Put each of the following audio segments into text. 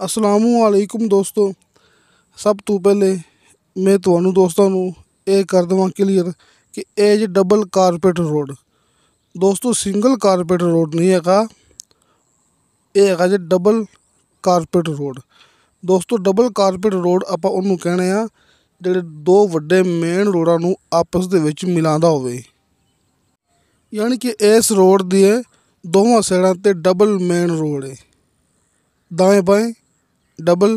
असलामुअलैकुम दोस्तों। सब तो पहले मैं ਤੁਹਾਨੂੰ ਦੋਸਤਾਂ ਨੂੰ ਇਹ ਕਰ ਦੇਵਾਂ ਕਲੀਅਰ ਕਿ ਇਹ ਜੇ ਡਬਲ ਕਾਰਪੇਟ ਰੋਡ ਦੋਸਤੋ ਸਿੰਗਲ ਕਾਰਪੇਟ ਰੋਡ ਨਹੀਂ ਹੈਗਾ, ਇਹ ਹੈਗਾ ਜੇ ਡਬਲ ਕਾਰਪੇਟ ਰੋਡ। ਦੋਸਤੋ ਡਬਲ ਕਾਰਪੇਟ ਰੋਡ ਆਪਾਂ ਉਹਨੂੰ ਕਹਿੰਦੇ ਆ ਜਿਹੜੇ ਦੋ ਵੱਡੇ ਮੇਨ ਰੋਡਾਂ ਨੂੰ ਆਪਸ ਦੇ ਵਿੱਚ ਮਿਲਾਉਂਦਾ ਹੋਵੇ, ਯਾਨੀ ਕਿ ਇਸ ਰੋਡ ਦੀ ਦੋਵਾਂ ਸਾਈਡਾਂ ਤੇ ਡਬਲ ਮੇਨ ਰੋਡ ਹੈ, दाएं बाएं डबल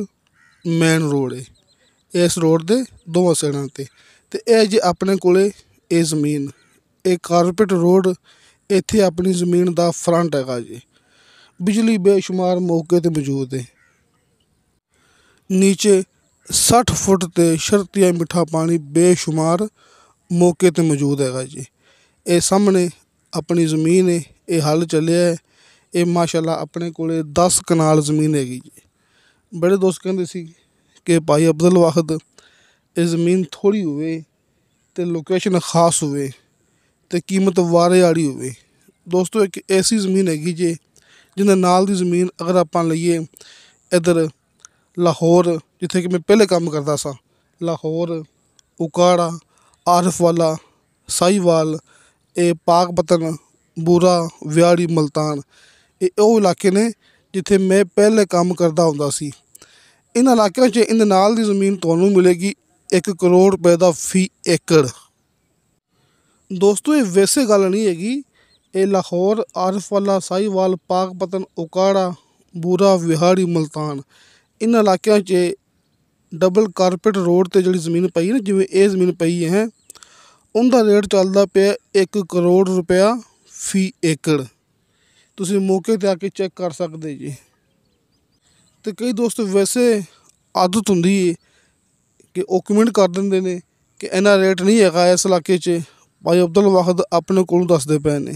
मेन रोड है इस रोड के दोवां साइडां ते यह जे अपने कोले ये जमीन ये कारपेट रोड इत्थे अपनी जमीन का फ्रंट हैगा जी। बिजली बेशुमार मौके ते मौजूद है। नीचे 60 फुट ते शर्तिया मिठा पानी बेशुमार मौके ते मौजूद हैगा जी। ये सामने अपनी जमीन है, ये हल चलिया है, ये माशाल्लाह अपने कोले 10 कनाल जमीन हैगी जी। बड़े दोस्त कहते सी कि भाई अब्दुल वाहिद ये जमीन थोड़ी होवे ते लोकेशन खास होवे ते कीमत वारे वाली होवे। दोस्तों एक ऐसी जमीन हैगी जी जिन्हें नाल दी जमीन अगर आप लईए इधर लाहौर जिथे कि मैं पहले काम करता सा, लाहौर उकाड़ा आरिफ वाला साहिवाल ये पाकपतन बूरा व्याड़ी मुल्तान ये ਉਹ ਇਲਾਕੇ ਨੇ ਜਿੱਥੇ मैं पहले काम करता ਹੁੰਦਾ ਸੀ। इन ਇਲਾਕਿਆਂ 'ਚ ਇਹਦੇ ਨਾਲ ਦੀ ਜ਼ਮੀਨ ਤੁਹਾਨੂੰ ਮਿਲੇਗੀ 1 ਕਰੋੜ ਰੁਪਏ ਦਾ ਫੀ ਏਕੜ। ਦੋਸਤੋ ਇਹ ਵੈਸੇ ਗੱਲ ਨਹੀਂ ਹੈਗੀ, ਇਹ ਲਾਹੌਰ ਆਰਿਫ ਵਾਲਾ ਸਾਹੀਵਾਲ ਪਾਕਪਤਨ ਉਕਾੜਾ ਬੂਰਾ ਵਿਹਾੜੀ ਮੁਲਤਾਨ ਇਹਨਾਂ ਇਲਾਕਿਆਂ 'ਚ ਡਬਲ ਕਾਰਪੇਟ ਰੋਡ 'ਤੇ ਜਿਹੜੀ ਜ਼ਮੀਨ ਪਈ ਨਾ, ਜਿਵੇਂ ਇਹ ਜ਼ਮੀਨ ਪਈ ਹੈ ਉਹਦਾ ਰੇਟ ਚੱਲਦਾ ਪਿਆ 1 ਕਰੋੜ ਰੁਪਇਆ ਫੀ ਏਕੜ। ਤੁਸੀਂ ਮੌਕੇ 'ਤੇ ਆ ਕੇ ਚੈੱਕ ਕਰ ਸਕਦੇ ਜੀ। ਅਤੇ ਕਈ ਦੋਸਤ ਵੈਸੇ ਆਦਤ ਹੁੰਦੀ ਹੈ ਕਿ ਉਹ ਕਮੈਂਟ ਕਰ ਦਿੰਦੇ ਨੇ ਕਿ ਇੰਨਾ ਰੇਟ ਨਹੀਂ ਹੈਗਾ ਇਸ ਇਲਾਕੇ 'ਚ, ਭਾਈ ਅਬਦੁਲ ਵਾਹਿਦ ਆਪਣੇ ਕੋਲੋਂ ਦੱਸਦੇ ਪਏ ਨੇ।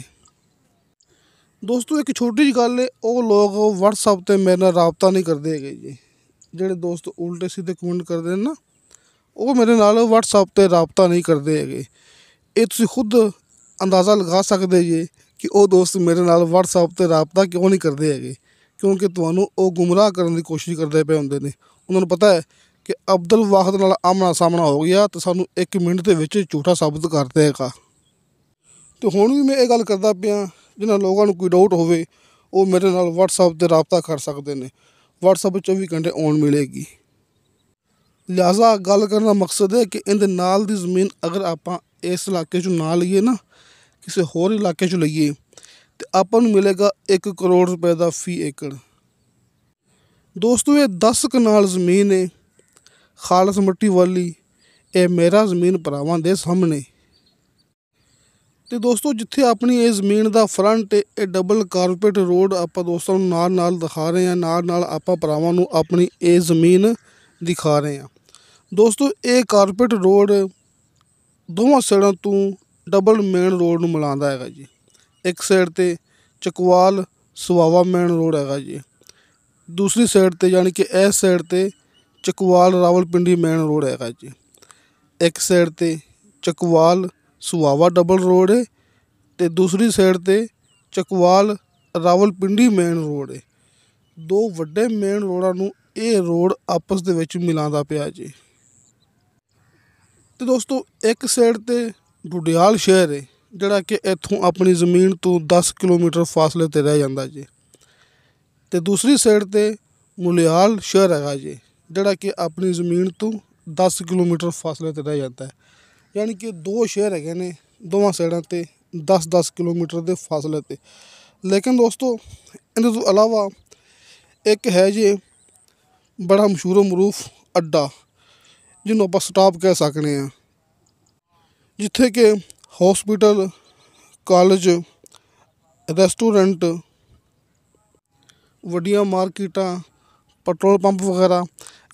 ਦੋਸਤੋ ਇੱਕ ਛੋਟੀ ਜਿਹੀ ਗੱਲ ਹੈ, ਉਹ ਲੋਕ ਵਟਸਐਪ 'ਤੇ ਮੇਰੇ ਨਾਲ ਰਾਬਤਾ ਨਹੀਂ ਕਰਦੇ ਹੈਗੇ ਜੀ। ਜਿਹੜੇ ਦੋਸਤ ਉਲਟੇ ਸਿੱਧੇ ਕਮੈਂਟ ਕਰਦੇ ਨੇ ਨਾ, ਉਹ ਮੇਰੇ ਨਾਲ ਵਟਸਐਪ 'ਤੇ ਰਾਬਤਾ ਨਹੀਂ ਕਰਦੇ ਹੈਗੇ। ਇਹ ਤੁਸੀਂ ਖੁਦ ਅੰਦਾਜ਼ਾ ਲਗਾ ਸਕਦੇ ਜੀ ਕਿ ਉਹ ਦੋਸਤ ਮੇਰੇ ਨਾਲ ਵਟਸਐਪ 'ਤੇ ਰਾਬਤਾ ਕਿਉਂ ਨਹੀਂ ਕਰਦੇ ਹੈਗੇ, ਕਿਉਂਕਿ ਤੁਹਾਨੂੰ ਉਹ ਗੁੰਮਰਾਹ ਕਰਨ ਦੀ ਕੋਸ਼ਿਸ਼ ਕਰਦੇ ਪਏ ਹੁੰਦੇ ਨੇ। ਉਹਨਾਂ ਨੂੰ ਪਤਾ ਹੈ ਕਿ ਅਬਦੁਲ ਵਾਹਿਦ ਨਾਲ ਆਮਣਾ ਸਾਹਮਣਾ ਹੋ ਗਿਆ ਤਾਂ ਸਾਨੂੰ 1 ਮਿੰਟ ਦੇ ਵਿੱਚ ਝੂਠਾ ਸਾਬਤ ਕਰ ਦੇਗਾ। ਅਤੇ ਹੁਣ ਵੀ ਮੈਂ ਇਹ ਗੱਲ ਕਰਦਾ ਪਿਆ, ਜਿਨ੍ਹਾਂ ਲੋਕਾਂ ਨੂੰ ਕੋਈ ਡਾਊਟ ਹੋਵੇ ਉਹ ਮੇਰੇ ਨਾਲ ਵਟਸਐਪ 'ਤੇ ਰਾਬਤਾ ਕਰ ਸਕਦੇ ਨੇ। ਵਟਸਐਪ 24 ਘੰਟੇ ਔਨ ਮਿਲੇਗੀ। ਲਿਹਾਜ਼ਾ ਗੱਲ ਕਰਨ ਦਾ ਮਕਸਦ ਹੈ ਕਿ ਇਹਦੇ ਨਾਲ ਦੀ ਜ਼ਮੀਨ ਅਗਰ ਆਪਾਂ ਇਸ ਇਲਾਕੇ 'ਚੋਂ ਨਾ ਲਈਏ ਨਾ, ਕਿਸੇ ਹੋਰ ਇਲਾਕੇ 'ਚ ਲਈਏ ਤੇ ਆਪਾਂ ਨੂੰ ਮਿਲੇਗਾ 1 ਕਰੋੜ ਰੁਪਏ ਦਾ ਫੀ ਏਕੜ। ਦੋਸਤੋ ਇਹ 10 ਕਨਾਲ ਜ਼ਮੀਨ ਹੈ ਖਾਲਸ ਮਿੱਟੀ ਵਾਲੀ, ਇਹ ਮੇਰਾ ਜ਼ਮੀਨ ਭਰਾਵਾਂ ਦੇ ਸਾਹਮਣੇ। ਅਤੇ ਦੋਸਤੋ ਜਿੱਥੇ ਆਪਣੀ ਇਹ ਜ਼ਮੀਨ ਦਾ ਫਰੰਟ ਹੈ ਇਹ ਡਬਲ ਕਾਰਪੇਟ ਰੋਡ ਆਪਾਂ ਦੋਸਤਾਂ ਨੂੰ ਨਾਲ ਨਾਲ ਦਿਖਾ ਰਹੇ ਹਾਂ, ਨਾਲ ਨਾਲ ਆਪਾਂ ਭਰਾਵਾਂ ਨੂੰ ਆਪਣੀ ਇਹ ਜ਼ਮੀਨ ਦਿਖਾ ਰਹੇ ਹਾਂ। ਦੋਸਤੋ ਇਹ ਕਾਰਪੇਟ ਰੋਡ ਦੋਵਾਂ ਸਾਈਡਾਂ ਤੋਂ ਡਬਲ ਮੇਨ ਰੋਡ ਨੂੰ ਮਿਲਾਉਂਦਾ ਹੈਗਾ ਜੀ। ਇੱਕ ਸਾਈਡ 'ਤੇ ਚਕਵਾਲ ਸੁਹਾਵਾ ਮੇਨ ਰੋਡ ਹੈਗਾ ਜੀ, ਦੂਸਰੀ ਸਾਈਡ 'ਤੇ ਯਾਨੀ ਕਿ ਇਸ ਸਾਈਡ 'ਤੇ ਚਕਵਾਲ ਰਾਵਲਪਿੰਡੀ ਮੇਨ ਰੋਡ ਹੈਗਾ ਜੀ। ਇੱਕ ਸਾਈਡ 'ਤੇ ਚਕਵਾਲ ਸੁਹਾਵਾ ਡਬਲ ਰੋਡ ਹੈ ਅਤੇ ਦੂਸਰੀ ਸਾਈਡ 'ਤੇ ਚਕਵਾਲ ਰਾਵਲਪਿੰਡੀ ਮੇਨ ਰੋਡ ਹੈ। ਦੋ ਵੱਡੇ ਮੇਨ ਰੋਡਾਂ ਨੂੰ ਇਹ ਰੋਡ ਆਪਸ ਦੇ ਵਿੱਚ ਮਿਲਾਉਂਦਾ ਪਿਆ ਜੀ। ਅਤੇ ਦੋਸਤੋ ਇੱਕ ਸਾਈਡ 'ਤੇ ਢੁਡਿਆਲ ਸ਼ਹਿਰ ਹੈ ਜਿਹੜਾ ਕਿ ਇੱਥੋਂ ਆਪਣੀ ਜ਼ਮੀਨ ਤੋਂ 10 ਕਿਲੋਮੀਟਰ ਫਾਸਲੇ 'ਤੇ ਰਹਿ ਜਾਂਦਾ ਜੀ, ਅਤੇ ਦੂਸਰੀ ਸਾਈਡ 'ਤੇ ਮੁਲਿਆਲ ਸ਼ਹਿਰ ਹੈਗਾ ਜੀ ਜਿਹੜਾ ਕਿ ਆਪਣੀ ਜ਼ਮੀਨ ਤੋਂ 10 ਕਿਲੋਮੀਟਰ ਫਾਸਲੇ 'ਤੇ ਰਹਿ ਜਾਂਦਾ ਹੈ। ਯਾਨੀ ਕਿ ਦੋ ਸ਼ਹਿਰ ਹੈਗੇ ਨੇ ਦੋਵਾਂ ਸਾਈਡਾਂ 'ਤੇ 10-10 ਕਿਲੋਮੀਟਰ ਦੇ ਫਾਸਲੇ 'ਤੇ। ਲੇਕਿਨ ਦੋਸਤੋ ਇਹਦੇ ਤੋਂ ਇਲਾਵਾ ਇੱਕ ਹੈ ਜੀ ਬੜਾ ਮਸ਼ਹੂਰ ਮਰੂਫ ਅੱਡਾ ਜਿਹਨੂੰ ਆਪਾਂ ਸਟਾਪ ਕਹਿ ਸਕਦੇ ਹਾਂ, ਜਿੱਥੇ ਕਿ ਹੌਸਪੀਟਲ, ਕਾਲਜ, ਰੈਸਟੋਰੈਂਟ, ਵੱਡੀਆਂ ਮਾਰਕੀਟਾਂ, ਪੈਟਰੋਲ ਪੰਪ ਵਗੈਰਾ,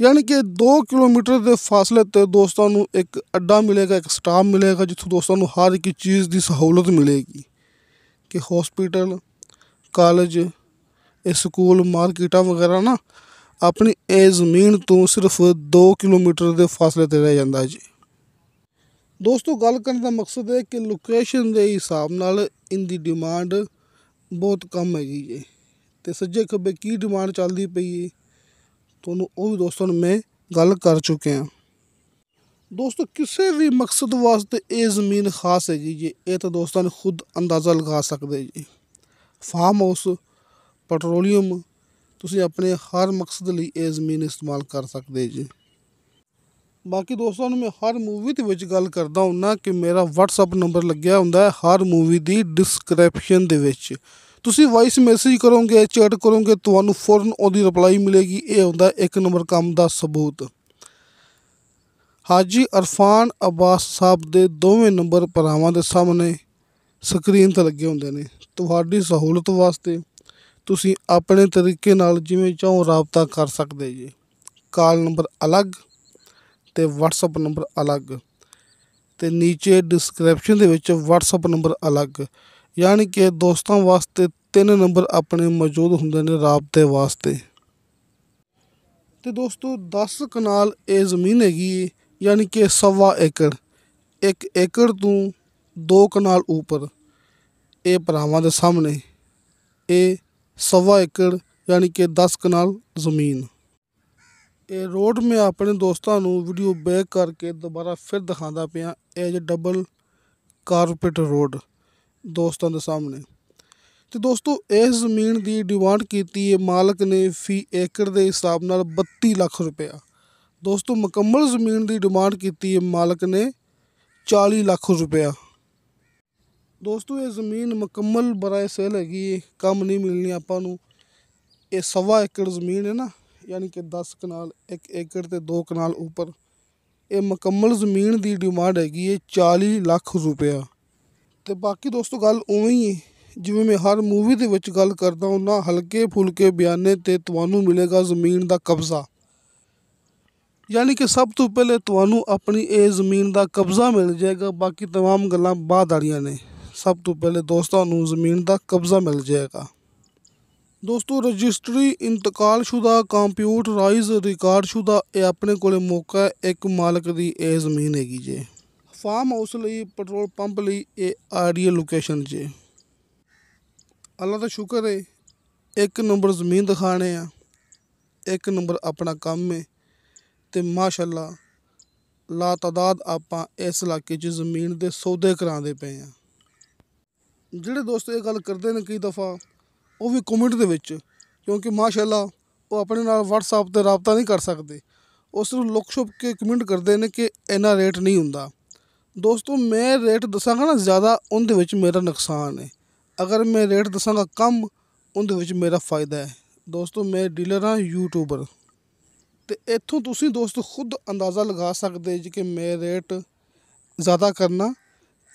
ਯਾਨੀ ਕਿ 2 ਕਿਲੋਮੀਟਰ ਦੇ ਫਾਸਲੇ 'ਤੇ ਦੋਸਤਾਂ ਨੂੰ ਇੱਕ ਅੱਡਾ ਮਿਲੇਗਾ, ਇੱਕ ਸਟਾਪ ਮਿਲੇਗਾ ਜਿੱਥੋਂ ਦੋਸਤਾਂ ਨੂੰ ਹਰ ਇੱਕ ਚੀਜ਼ ਦੀ ਸਹੂਲਤ ਮਿਲੇਗੀ ਕਿ ਹੌਸਪੀਟਲ, ਕਾਲਜ, ਇਹ ਸਕੂਲ, ਮਾਰਕੀਟਾਂ ਵਗੈਰਾ ਨਾ ਆਪਣੀ ਇਹ ਜ਼ਮੀਨ ਤੋਂ ਸਿਰਫ 2 ਕਿਲੋਮੀਟਰ ਦੇ ਫਾਸਲੇ 'ਤੇ ਰਹਿ ਜਾਂਦਾ ਜੀ। ਦੋਸਤੋ ਗੱਲ ਕਰਨ ਦਾ ਮਕਸਦ ਹੈ ਕਿ ਲੋਕੇਸ਼ਨ ਦੇ ਹਿਸਾਬ ਨਾਲ ਇਹਦੀ ਡਿਮਾਂਡ ਬਹੁਤ ਕਮ ਹੈਗੀ ਜੀ। ਅਤੇ ਸੱਜੇ ਖੱਬੇ ਕੀ ਡਿਮਾਂਡ ਚੱਲਦੀ ਪਈ ਹੈ ਤੁਹਾਨੂੰ ਉਹ ਵੀ ਦੋਸਤੋ ਮੈਂ ਗੱਲ ਕਰ ਚੁੱਕਿਆ। ਦੋਸਤੋ ਕਿਸੇ ਵੀ ਮਕਸਦ ਵਾਸਤੇ ਇਹ ਜ਼ਮੀਨ ਖਾਸ ਹੈਗੀ ਜੀ, ਇਹ ਤਾਂ ਦੋਸਤਾਂ ਨੇ ਖੁਦ ਅੰਦਾਜ਼ਾ ਲਗਾ ਸਕਦੇ ਜੀ। ਫਾਰਮ ਹਾਊਸ, ਪੈਟਰੋਲੀਅਮ, ਤੁਸੀਂ ਆਪਣੇ ਹਰ ਮਕਸਦ ਲਈ ਇਹ ਜ਼ਮੀਨ ਇਸਤੇਮਾਲ ਕਰ ਸਕਦੇ ਜੀ। ਬਾਕੀ ਦੋਸਤਾਂ ਨੂੰ ਮੈਂ ਹਰ ਮੂਵੀ ਦੇ ਵਿੱਚ ਗੱਲ ਕਰਦਾ ਹੁੰਦਾ ਕਿ ਮੇਰਾ WhatsApp ਨੰਬਰ ਲੱਗਿਆ ਹੁੰਦਾ ਹੈ ਹਰ ਮੂਵੀ ਦੀ ਡਿਸਕ੍ਰਿਪਸ਼ਨ ਦੇ ਵਿੱਚ। ਤੁਸੀਂ ਵਾਇਸ ਮੈਸੇਜ ਕਰੋਗੇ, ਚੈਟ ਕਰੋਗੇ, ਤੁਹਾਨੂੰ ਫੌਰਨ ਉਹਦੀ ਰਿਪਲਾਈ ਮਿਲੇਗੀ। ਇਹ ਹੁੰਦਾ ਇੱਕ ਨੰਬਰ ਕੰਮ ਦਾ ਸਬੂਤ। ਹਾਜੀ ਇਰਫਾਨ ਅਬਾਸ ਸਾਹਿਬ ਦੇ ਦੋਵੇਂ ਨੰਬਰ ਭਰਾਵਾਂ ਦੇ ਸਾਹਮਣੇ ਸਕਰੀਨ 'ਤੇ ਲੱਗੇ ਹੁੰਦੇ ਨੇ। ਤੁਹਾਡੀ ਸਹੂਲਤ ਵਾਸਤੇ ਤੁਸੀਂ ਆਪਣੇ ਤਰੀਕੇ ਨਾਲ ਜਿਵੇਂ ਚਾਹੋ ਰਾਬਤਾ ਕਰ ਸਕਦੇ ਜੀ। ਕਾਲ ਨੰਬਰ ਅਲੱਗ ਅਤੇ WhatsApp ਨੰਬਰ ਅਲੱਗ, ਅਤੇ ਨੀਚੇ ਡਿਸਕ੍ਰਿਪਸ਼ਨ ਦੇ ਵਿੱਚ WhatsApp ਨੰਬਰ ਅਲੱਗ। ਯਾਨੀ ਕਿ ਦੋਸਤਾਂ ਵਾਸਤੇ 3 ਨੰਬਰ ਆਪਣੇ ਮੌਜੂਦ ਹੁੰਦੇ ਨੇ ਰਾਬਤੇ ਵਾਸਤੇ। ਅਤੇ ਦੋਸਤੋ 10 ਕਨਾਲ ਇਹ ਜ਼ਮੀਨ ਹੈਗੀ, ਯਾਨੀ ਕਿ 1.25 ਏਕੜ। 1 ਏਕੜ ਤੋਂ 2 ਕਨਾਲ ਉੱਪਰ ਇਹ ਭਰਾਵਾਂ ਦੇ ਸਾਹਮਣੇ ਇਹ 1.25 ਏਕੜ ਯਾਨੀ ਕਿ 10 ਕਨਾਲ ਜ਼ਮੀਨ। ਇਹ ਰੋਡ ਮੈਂ ਆਪਣੇ ਦੋਸਤਾਂ ਨੂੰ ਵੀਡੀਓ ਬੈਕ ਕਰਕੇ ਦੁਬਾਰਾ ਫਿਰ ਦਿਖਾਉਂਦਾ ਪਿਆ। ਇਹ ਜੇ ਡਬਲ ਕਾਰਪੇਟ ਰੋਡ ਦੋਸਤਾਂ ਦੇ ਸਾਹਮਣੇ। ਅਤੇ ਦੋਸਤੋ ਇਸ ਜ਼ਮੀਨ ਦੀ ਡਿਮਾਂਡ ਕੀਤੀ ਹੈ ਮਾਲਕ ਨੇ ਫੀ ਏਕੜ ਦੇ ਹਿਸਾਬ ਨਾਲ 32 ਲੱਖ ਰੁਪਇਆ। ਦੋਸਤੋ ਮੁਕੰਮਲ ਜ਼ਮੀਨ ਦੀ ਡਿਮਾਂਡ ਕੀਤੀ ਹੈ ਮਾਲਕ ਨੇ 40 ਲੱਖ ਰੁਪਇਆ। ਦੋਸਤੋ ਇਹ ਜ਼ਮੀਨ ਮੁਕੰਮਲ ਬਰਾਏ ਸੇਲ ਹੈਗੀ ਹੈ, ਕੰਮ ਨਹੀਂ ਮਿਲਣੀ ਆਪਾਂ ਨੂੰ। ਇਹ 1.25 ਏਕੜ ਜ਼ਮੀਨ ਹੈ ਨਾ, ਯਾਨੀ ਕਿ 10 ਕਨਾਲ 1 ਏਕੜ ਅਤੇ 2 ਕਨਾਲ ਉੱਪਰ। ਇਹ ਮੁਕੰਮਲ ਜ਼ਮੀਨ ਦੀ ਡਿਮਾਂਡ ਹੈਗੀ ਹੈ 40 ਲੱਖ ਰੁਪਇਆ। ਅਤੇ ਬਾਕੀ ਦੋਸਤੋ ਗੱਲ ਉਵੇਂ ਹੀ ਹੈ ਜਿਵੇਂ ਮੈਂ ਹਰ ਮੂਵੀ ਦੇ ਵਿੱਚ ਗੱਲ ਕਰਦਾ ਹੁੰਦਾ, ਹਲਕੇ ਫੁਲਕੇ ਬਿਆਨੇ 'ਤੇ ਤੁਹਾਨੂੰ ਮਿਲੇਗਾ ਜ਼ਮੀਨ ਦਾ ਕਬਜ਼ਾ। ਯਾਨੀ ਕਿ ਸਭ ਤੋਂ ਪਹਿਲੇ ਤੁਹਾਨੂੰ ਆਪਣੀ ਇਹ ਜ਼ਮੀਨ ਦਾ ਕਬਜ਼ਾ ਮਿਲ ਜਾਏਗਾ, ਬਾਕੀ ਤਮਾਮ ਗੱਲਾਂ ਬਾਅਦ ਵਾਲੀਆਂ ਨੇ। ਸਭ ਤੋਂ ਪਹਿਲੇ ਦੋਸਤਾਂ ਨੂੰ ਜ਼ਮੀਨ ਦਾ ਕਬਜ਼ਾ ਮਿਲ ਜਾਏਗਾ। ਦੋਸਤੋ ਰਜਿਸਟਰੀ ਇੰਤਕਾਲਸ਼ੁਦਾ, ਕੰਪਿਊਟਰਾਈਜ਼, ਰਿਕਾਰਡਸ਼ੁਦਾ ਇਹ ਆਪਣੇ ਕੋਲ ਮੌਕਾ ਇੱਕ ਮਾਲਕ ਦੀ ਇਹ ਜ਼ਮੀਨ ਹੈਗੀ ਜੇ। ਫਾਰਮ ਹਾਊਸ ਲਈ, ਪੈਟਰੋਲ ਪੰਪ ਲਈ ਇਹ ਆਈਡੀਅਲ ਲੋਕੇਸ਼ਨ ਜੇ। ਅੱਲਾ ਦਾ ਸ਼ੁਕਰ ਹੈ, 1 ਨੰਬਰ ਜ਼ਮੀਨ ਦਿਖਾਣੇ ਆ, 1 ਨੰਬਰ ਆਪਣਾ ਕੰਮ ਹੈ। ਅਤੇ ਮਾਸ਼ਾਅੱਲਾ ਲਾ ਤਾਦਾਦ ਆਪਾਂ ਇਸ ਇਲਾਕੇ 'ਚ ਜ਼ਮੀਨ ਦੇ ਸੌਦੇ ਕਰਾਉਂਦੇ ਪਏ ਹਾਂ। ਜਿਹੜੇ ਦੋਸਤ ਇਹ ਗੱਲ ਕਰਦੇ ਨੇ ਕਈ ਦਫਾ ਉਹ ਵੀ ਕਮੈਂਟ ਦੇ ਵਿੱਚ, ਕਿਉਂਕਿ ਮਾਸ਼ਾਅੱਲਾ ਉਹ ਆਪਣੇ ਨਾਲ WhatsApp 'ਤੇ ਰਾਬਤਾ ਨਹੀਂ ਕਰ ਸਕਦੇ, ਉਹ ਸਿਰਫ ਲੁਕ ਛੁਪ ਕੇ ਕਮੈਂਟ ਕਰਦੇ ਨੇ ਕਿ ਇੰਨਾ ਰੇਟ ਨਹੀਂ ਹੁੰਦਾ। ਦੋਸਤੋ ਮੈਂ ਰੇਟ ਦੱਸਾਂਗਾ ਨਾ ਜ਼ਿਆਦਾ, ਉਹਦੇ ਵਿੱਚ ਮੇਰਾ ਨੁਕਸਾਨ ਹੈ। ਅਗਰ ਮੈਂ ਰੇਟ ਦੱਸਾਂਗਾ ਕਮ, ਉਹਦੇ ਵਿੱਚ ਮੇਰਾ ਫ਼ਾਇਦਾ ਹੈ। ਦੋਸਤੋ ਮੈਂ ਡੀਲਰ ਹਾਂ, ਯੂਟਿਊਬਰ। ਅਤੇ ਇੱਥੋਂ ਤੁਸੀਂ ਦੋਸਤੋ ਖੁਦ ਅੰਦਾਜ਼ਾ ਲਗਾ ਸਕਦੇ ਜੀ ਕਿ ਮੈਂ ਰੇਟ ਜ਼ਿਆਦਾ ਕਰਨਾ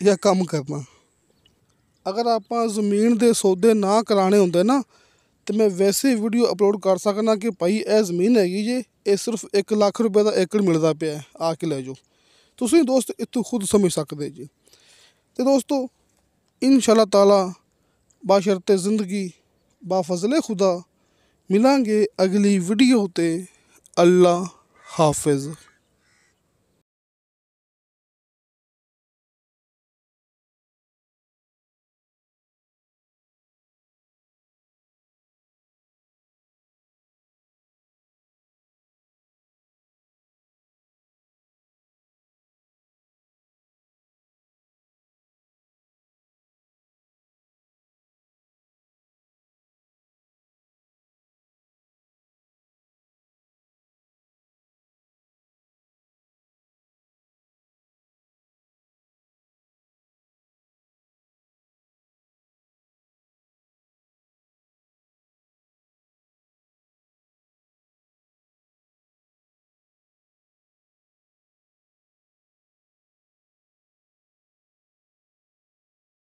ਜਾਂ ਕਮ ਕਰਨਾ। ਅਗਰ ਆਪਾਂ ਜ਼ਮੀਨ ਦੇ ਸੌਦੇ ਨਾ ਕਰਾਉਣੇ ਹੁੰਦੇ ਨਾ, ਤਾਂ ਮੈਂ ਵੈਸੇ ਵੀਡੀਓ ਅਪਲੋਡ ਕਰ ਸਕਦਾ ਕਿ ਭਾਈ ਇਹ ਜ਼ਮੀਨ ਹੈਗੀ ਜੇ, ਇਹ ਸਿਰਫ 1 ਲੱਖ ਰੁਪਏ ਦਾ ਏਕੜ ਮਿਲਦਾ ਪਿਆ, ਆ ਕੇ ਲੈ ਜਾਓ। ਤੁਸੀਂ ਦੋਸਤ ਇੱਥੋਂ ਖੁਦ ਸਮਝ ਸਕਦੇ ਜੀ। ਅਤੇ ਦੋਸਤੋ ਇਨਸ਼ਾ ਅੱਲਾਹ ਤਾਲਾ ਬਾਸ਼ਰਤੇ ਜ਼ਿੰਦਗੀ ਬਾਫਜ਼ਲੇ ਖੁਦਾ ਮਿਲਾਂਗੇ ਅਗਲੀ ਵੀਡੀਓ 'ਤੇ। ਅੱਲਾ ਹਾਫਿਜ਼।